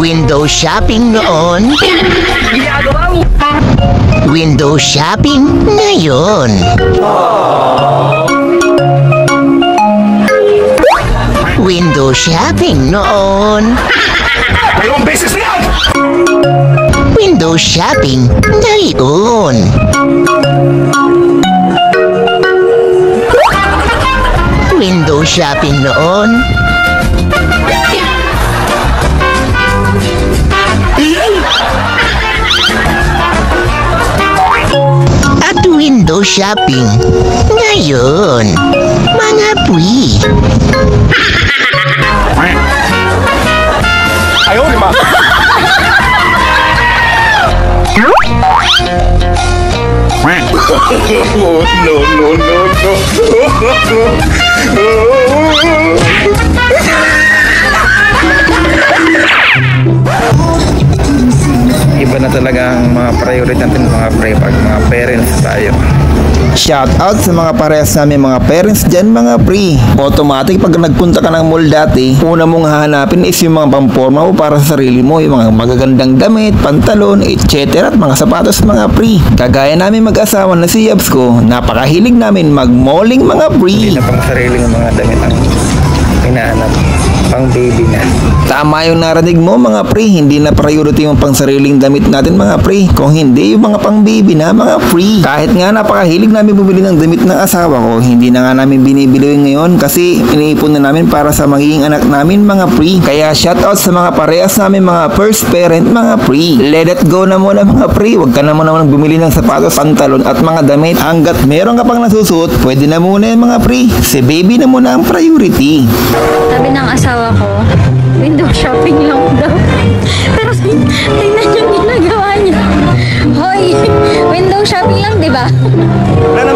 Window shopping noon. Window shopping ngayon. Window shopping noon. Dalawang beses na yan! Window shopping ngayon. Window shopping noon. At window shopping ngayon, mga pre. Ayaw, di ba? Iba na talaga ang mga priority natin mga pre pag mga parents tayo. Shout out sa mga parehas namin mga parents dyan mga pre. Automatic pag nagpunta ka ng mall dati, una mong hahanapin is yung mga pamporma mo para sa sarili mo, yung mga magagandang damit, pantalon, etc. at mga sapatos mga pre. Kagaya namin mag-asawa na si Yabs ko, napakahilig namin mag-malling mga pre. Hindi na pang sarili ng mga damit ang hinahanap, pang baby na. Tama yung narinig mo mga pre, hindi na priority yung pang sariling damit natin mga pre, kung hindi yung mga pang baby na mga pre. Kahit nga napakahilig namin bumili ng damit ng asawa ko, hindi na nga namin binibili ngayon kasi iniipon na namin para sa magiging anak namin mga pre. Kaya shoutout sa mga parehas namin mga first parent mga pre. Let it go na muna mga pre, wag ka na muna bumili ng sapatos, pantalon at mga damit. Hanggat meron ka pang nasusuot, pwede na muna yung mga pre. Si baby na muna ang priority. Sabi ng asawa ko, window shopping lang daw. Pero tingnan yung ginagawa niya. Hoy, window shopping lang, di ba? Wala